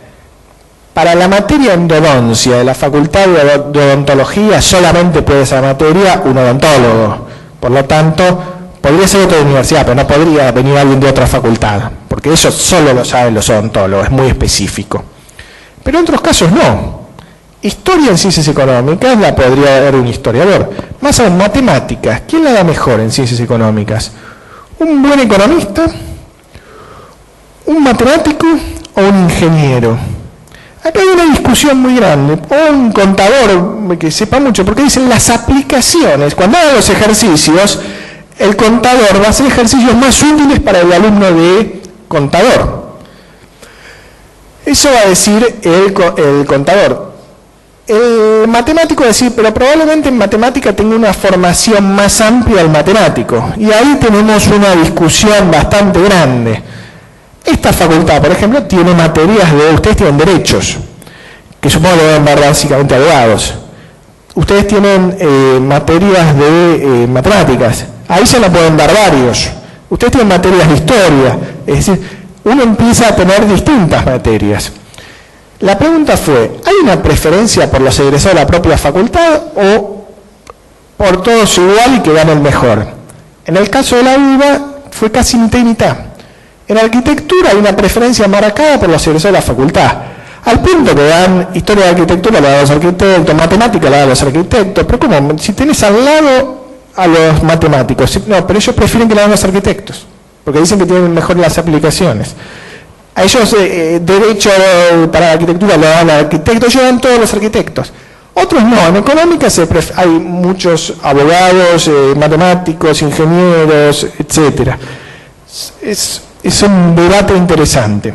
para la materia endodoncia de la Facultad de Odontología solamente puede ser materia un odontólogo. Por lo tanto, podría ser otra universidad, pero no podría venir alguien de otra facultad, porque eso solo lo saben los odontólogos, es muy específico. Pero en otros casos no. Historia en ciencias económicas la podría dar un historiador. Más aún, matemáticas, ¿quién la da mejor en ciencias económicas? ¿Un buen economista? ¿Un matemático o un ingeniero? Acá hay una discusión muy grande, o un contador que sepa mucho, porque dicen las aplicaciones, cuando hagan los ejercicios, el contador va a hacer ejercicios más útiles para el alumno de contador. Eso va a decir el contador. El matemático va a decir, pero probablemente en matemática tenga una formación más amplia el matemático. Y ahí tenemos una discusión bastante grande. Esta facultad, por ejemplo, tiene materias ustedes tienen derechos, que supongo que deben dar básicamente abogados. Ustedes tienen materias de matemáticas. Ahí se la pueden dar varios. Ustedes tienen materias de historia. Es decir, uno empieza a tener distintas materias. La pregunta fue, ¿hay una preferencia por los egresados de la propia facultad o por todos igual y que gane el mejor? En el caso de la UBA fue casi mitad y mitad. En arquitectura hay una preferencia marcada por los egresados de la facultad. Al punto que dan historia de arquitectura, la dan los arquitectos, matemática, la dan los arquitectos. Pero ¿cómo? Si tenés al lado a los matemáticos. No, pero ellos prefieren que la hagan los arquitectos, porque dicen que tienen mejor las aplicaciones. A ellos derecho para la arquitectura lo dan los arquitectos, ellos dan todos los arquitectos. Otros no, en económica hay muchos abogados, matemáticos, ingenieros, etc. Es un debate interesante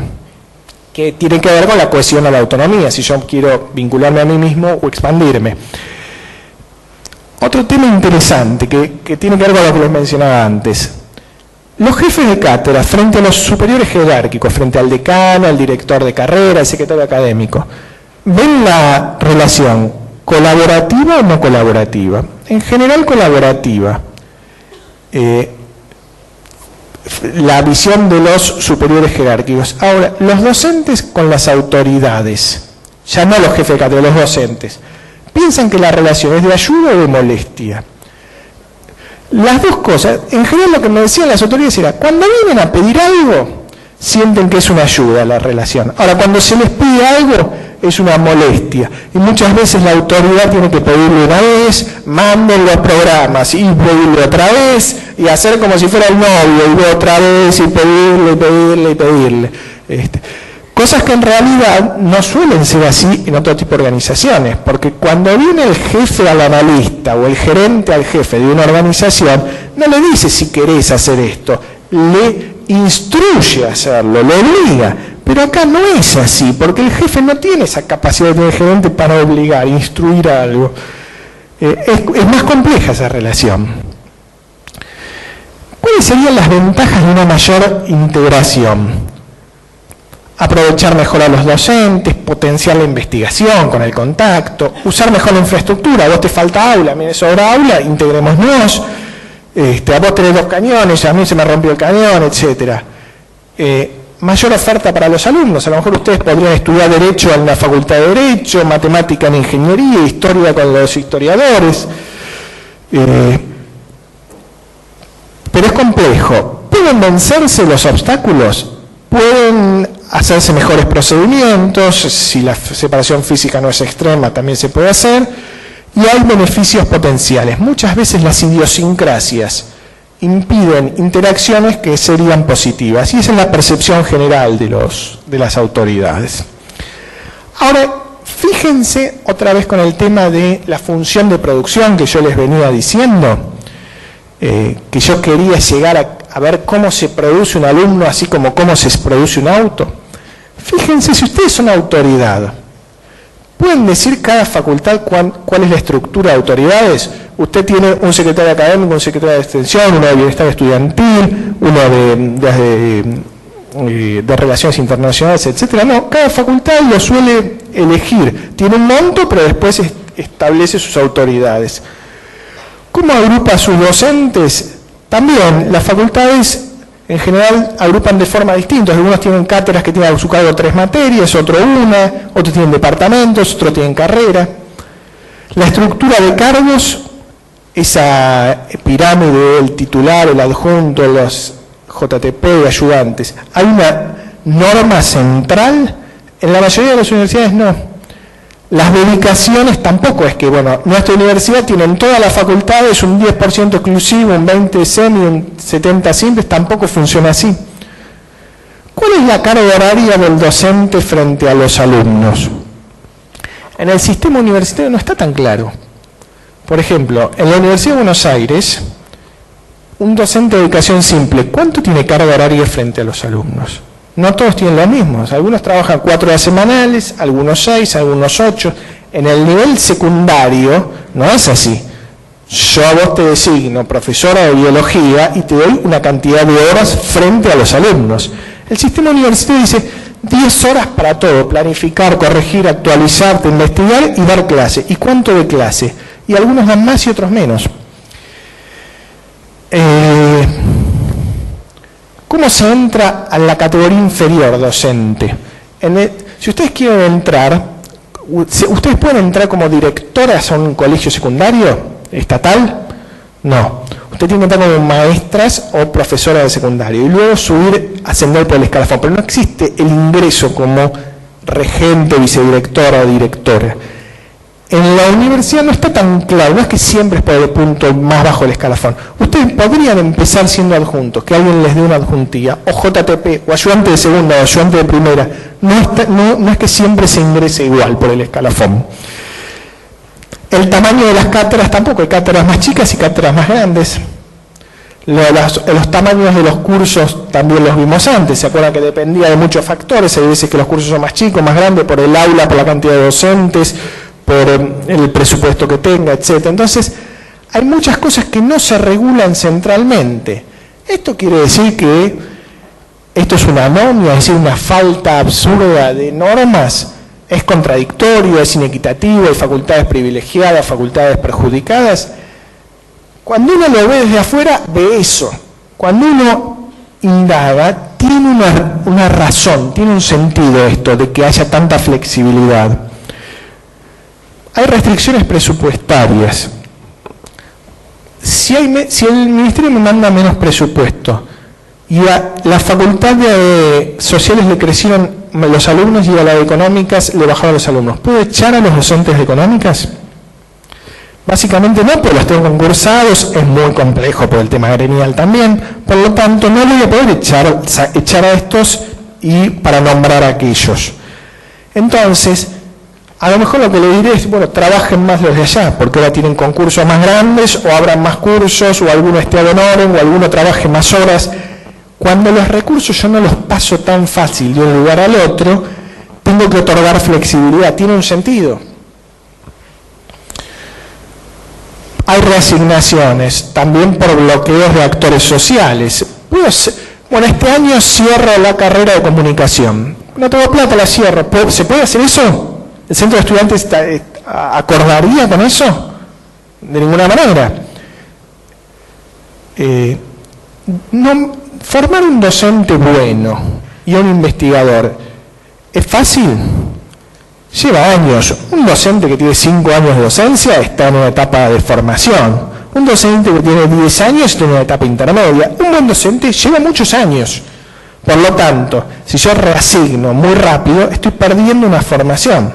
que tiene que ver con la cohesión a la autonomía, si yo quiero vincularme a mí mismo o expandirme. Otro tema interesante que tiene que ver con lo que les mencionaba antes. Los jefes de cátedra frente a los superiores jerárquicos, frente al decano, al director de carrera, al secretario académico, ¿ven la relación colaborativa o no colaborativa? En general colaborativa. La visión de los superiores jerárquicos. Ahora, los docentes con las autoridades, ya no los jefes de cátedra, los docentes, piensan que la relación es de ayuda o de molestia. Las dos cosas, en general lo que me decían las autoridades era, cuando vienen a pedir algo, sienten que es una ayuda la relación. Ahora, cuando se les pide algo, es una molestia. Y muchas veces la autoridad tiene que pedirle una vez, manden los programas y pedirle otra vez, y hacer como si fuera el novio, y otra vez, y pedirle. Cosas que en realidad no suelen ser así en otro tipo de organizaciones, porque cuando viene el jefe al analista o el gerente al jefe de una organización, no le dice si querés hacer esto, le instruye a hacerlo, lo obliga. Pero acá no es así, porque el jefe no tiene esa capacidad del gerente para obligar, instruir a algo. Es más compleja esa relación. ¿Cuáles serían las ventajas de una mayor integración? Aprovechar mejor a los docentes, potenciar la investigación con el contacto, usar mejor la infraestructura. A vos te falta aula, a mí me sobra aula, integrémonos. A vos tenés 2 cañones, a mí se me rompió el cañón, etc. Mayor oferta para los alumnos. A lo mejor ustedes podrían estudiar Derecho en la Facultad de Derecho, Matemática en Ingeniería, Historia con los historiadores. Pero es complejo. ¿Pueden vencerse los obstáculos? ¿Pueden hacerse mejores procedimientos? Si la separación física no es extrema, también se puede hacer. Y hay beneficios potenciales. Muchas veces las idiosincrasias impiden interacciones que serían positivas. Y esa es la percepción general de las autoridades. Ahora, fíjense otra vez con el tema de la función de producción que yo les venía diciendo, que yo quería llegar a ver cómo se produce un alumno, así como cómo se produce un auto. Fíjense, si ustedes son autoridad, ¿pueden decir cada facultad cuál es la estructura de autoridades? Usted tiene un secretario académico, un secretario de extensión, uno de bienestar estudiantil, uno de relaciones internacionales, etcétera. No, cada facultad lo suele elegir. Tiene un monto, pero después establece sus autoridades. ¿Cómo agrupa a sus docentes? También las facultades en general agrupan de forma distinta. Algunos tienen cátedras que tienen a su cargo 3 materias, otros una, otros tienen departamentos, otros tienen carrera. La estructura de cargos, esa pirámide del titular, el adjunto, los JTP y ayudantes, ¿hay una norma central? En la mayoría de las universidades no. Las dedicaciones tampoco es que, bueno, nuestra universidad tiene en todas las facultades un 10% exclusivo, un 20% semi, un 70% simples, tampoco funciona así. ¿Cuál es la carga horaria del docente frente a los alumnos? En el sistema universitario no está tan claro. Por ejemplo, en la Universidad de Buenos Aires, un docente de educación simple, ¿cuánto tiene carga horaria frente a los alumnos? No todos tienen lo mismo. Algunos trabajan 4 horas semanales, algunos 6, algunos 8. En el nivel secundario no es así. Yo a vos te designo profesora de biología y te doy una cantidad de horas frente a los alumnos. El sistema universitario dice 10 horas para todo, planificar, corregir, actualizarte, investigar y dar clase. ¿Y cuánto de clase? Y algunos dan más y otros menos. ¿Cómo se entra a la categoría inferior docente? Si ustedes quieren entrar, ¿ustedes pueden entrar como directoras a un colegio secundario estatal? No. Usted tiene que entrar como maestras o profesoras de secundario y luego ascender por el escalafón. Pero no existe el ingreso como regente, vicedirectora o directora. En la universidad no está tan claro, no es que siempre es por el punto más bajo del escalafón. Ustedes podrían empezar siendo adjuntos, que alguien les dé una adjuntía, o JTP, o ayudante de segunda, o ayudante de primera. No es que siempre se ingrese igual por el escalafón. El tamaño de las cátedras tampoco, hay cátedras más chicas y cátedras más grandes. Los tamaños de los cursos también los vimos antes, se acuerdan que dependía de muchos factores, hay veces que los cursos son más chicos, más grandes, por el aula, por la cantidad de docentes, por el presupuesto que tenga, etc. Entonces, hay muchas cosas que no se regulan centralmente. Esto quiere decir que esto es una anomia, es decir, una falta absurda de normas. Es contradictorio, es inequitativo, hay facultades privilegiadas, facultades perjudicadas. Cuando uno lo ve desde afuera, ve eso. Cuando uno indaga, tiene una razón, tiene un sentido esto de que haya tanta flexibilidad. Hay restricciones presupuestarias. Si el Ministerio me manda menos presupuesto y a la Facultad de Sociales le crecieron los alumnos y a la de Económicas le bajaron los alumnos, ¿puedo echar a los docentes de Económicas? Básicamente no, porque los tengo concursados, es muy complejo por el tema gremial también, por lo tanto no voy a poder echar a estos y para nombrar a aquellos. Entonces, a lo mejor lo que le diré es, bueno, trabajen más los de allá, porque ahora tienen concursos más grandes, o abran más cursos, o alguno esté ad honorem, o alguno trabaje más horas. Cuando los recursos yo no los paso tan fácil de un lugar al otro, tengo que otorgar flexibilidad, tiene un sentido. Hay reasignaciones, también por bloqueos de actores sociales. Bueno, este año cierro la carrera de comunicación. No tengo plata, la cierro. ¿Se puede hacer eso? ¿El centro de estudiantes acordaría con eso? De ninguna manera. Formar un docente bueno y un investigador, ¿es fácil? Lleva años. Un docente que tiene 5 años de docencia está en una etapa de formación. Un docente que tiene 10 años está en una etapa intermedia. Un buen docente lleva muchos años. Por lo tanto, si yo reasigno muy rápido, estoy perdiendo una formación.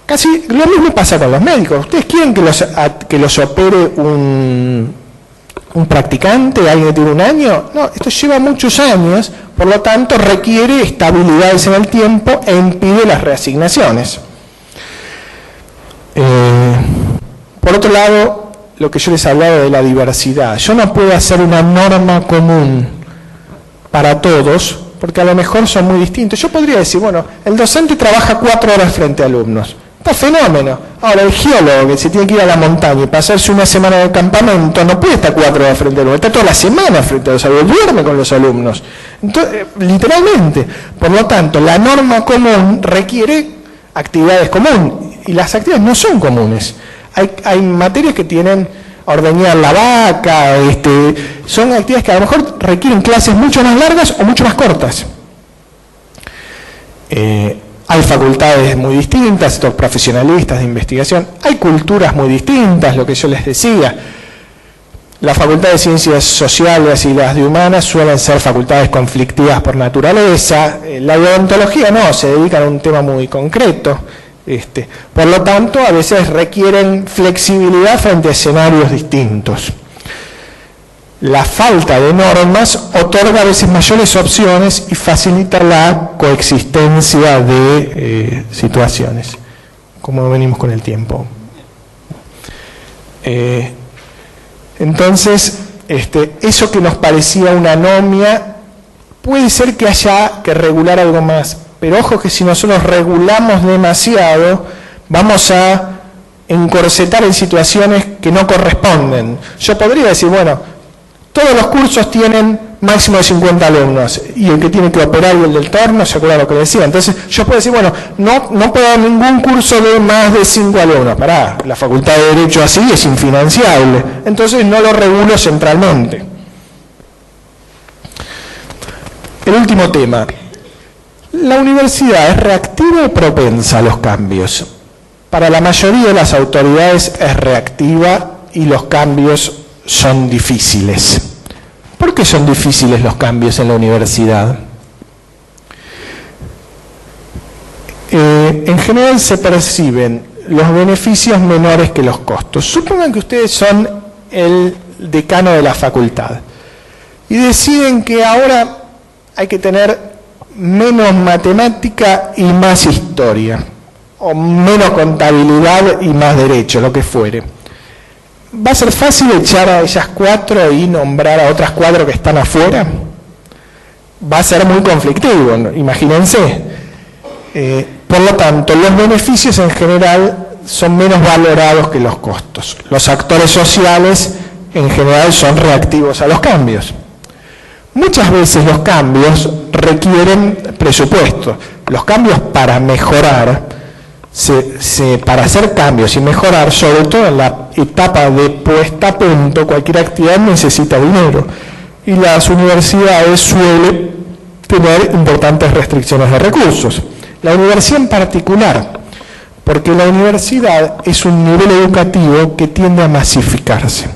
Casi lo mismo pasa con los médicos. ¿Ustedes quieren que los opere un practicante, alguien que tiene 1 año? No, esto lleva muchos años, por lo tanto requiere estabilidades en el tiempo e impide las reasignaciones. Por otro lado, lo que yo les hablaba de la diversidad, yo no puedo hacer una norma común para todos, porque a lo mejor son muy distintos. Yo podría decir, bueno, el docente trabaja 4 horas frente a alumnos. Está fenómeno. Ahora, el geólogo que se tiene que ir a la montaña y pasarse una semana de campamento, no puede estar 4 horas frente a alumnos, está toda la semana frente a los alumnos, duerme con los alumnos. Entonces, literalmente. Por lo tanto, la norma común requiere actividades comunes, y las actividades no son comunes. Hay materias que tienen ordeñar la vaca, son actividades que a lo mejor requieren clases mucho más largas o mucho más cortas. Hay facultades muy distintas, estos profesionalistas de investigación, hay culturas muy distintas, lo que yo les decía. La Facultad de Ciencias Sociales y las de Humanas suelen ser facultades conflictivas por naturaleza, la de odontología no, se dedican a un tema muy concreto. Por lo tanto, a veces requieren flexibilidad frente a escenarios distintos. La falta de normas otorga a veces mayores opciones y facilita la coexistencia de situaciones, como venimos con el tiempo. Entonces, eso que nos parecía una anomia, puede ser que haya que regular algo más, pero ojo que si nosotros regulamos demasiado, vamos a encorsetar en situaciones que no corresponden. Yo podría decir, bueno, todos los cursos tienen máximo de 50 alumnos, y el que tiene que operar y el del torno, ¿se acuerdan lo que decía? Entonces yo puedo decir, bueno, no puedo dar ningún curso de más de 5 alumnos. Pará, la Facultad de Derecho así es infinanciable, entonces no lo regulo centralmente. El último tema. ¿La universidad es reactiva o propensa a los cambios? Para la mayoría de las autoridades es reactiva y los cambios son difíciles. ¿Por qué son difíciles los cambios en la universidad? En general se perciben los beneficios menores que los costos. Supongan que ustedes son el decano de la facultad y deciden que ahora hay que tener menos matemática y más historia, o menos contabilidad y más derecho, lo que fuere. ¿Va a ser fácil echar a ellas 4 y nombrar a otras 4 que están afuera? Va a ser muy conflictivo, ¿no? Imagínense. Por lo tanto, los beneficios en general son menos valorados que los costos. Los actores sociales en general son reactivos a los cambios. Muchas veces los cambios requieren presupuesto. Los cambios para mejorar, para hacer cambios y mejorar, sobre todo en la etapa de puesta a punto, cualquier actividad necesita dinero. Y las universidades suelen tener importantes restricciones de recursos. La universidad en particular, porque la universidad es un nivel educativo que tiende a masificarse.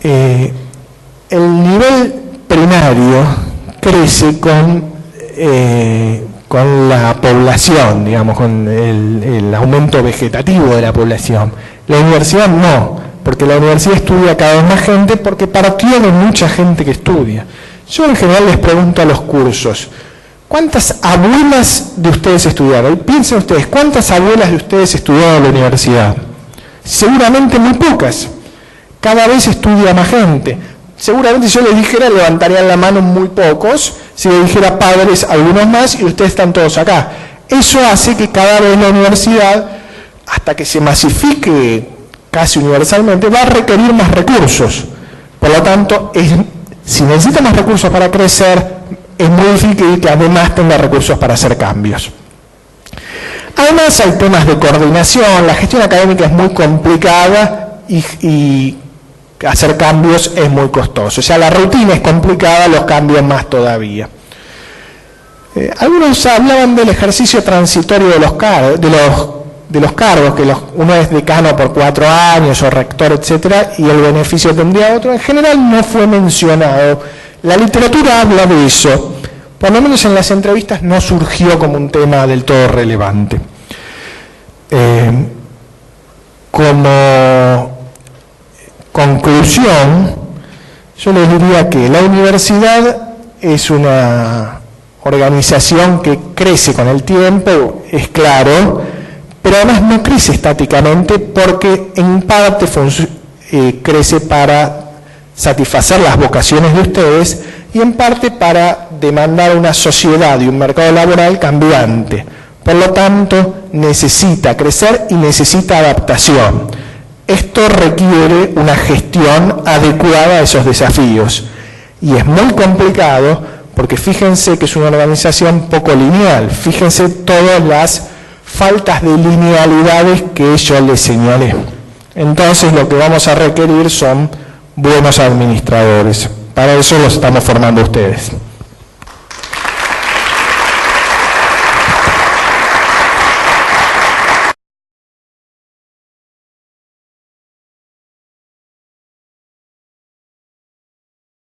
El nivel primario crece con la población, digamos, con el aumento vegetativo de la población. La universidad no, porque la universidad estudia cada vez más gente, porque partió de mucha gente que estudia. Yo en general les pregunto a los cursos, ¿cuántas abuelas de ustedes estudiaron? Piensen ustedes, ¿cuántas abuelas de ustedes estudiaron en la universidad? Seguramente muy pocas. Cada vez estudia más gente. Seguramente si yo les dijera, levantarían la mano muy pocos. Si les dijera padres, algunos más, y ustedes están todos acá. Eso hace que cada vez la universidad, hasta que se masifique casi universalmente, va a requerir más recursos. Por lo tanto, si necesita más recursos para crecer, es muy difícil que además tenga recursos para hacer cambios. Además hay temas de coordinación, la gestión académica es muy complicada y hacer cambios es muy costoso. O sea, la rutina es complicada, los cambios más todavía. Algunos hablaban del ejercicio transitorio de los cargos, que uno es decano por 4 años o rector, etcétera, y el beneficio tendría otro. En general no fue mencionado. La literatura habla de eso, por lo menos en las entrevistas no surgió como un tema del todo relevante. Como conclusión, yo les diría que la universidad es una organización que crece con el tiempo, es claro, pero además no crece estáticamente porque en parte crece para satisfacer las vocaciones de ustedes y en parte para demandar una sociedad y un mercado laboral cambiante. Por lo tanto, necesita crecer y necesita adaptación. Esto requiere una gestión adecuada a esos desafíos y es muy complicado porque fíjense que es una organización poco lineal, fíjense todas las faltas de linealidades que yo les señalé. Entonces lo que vamos a requerir son buenos administradores. Para eso los estamos formando ustedes.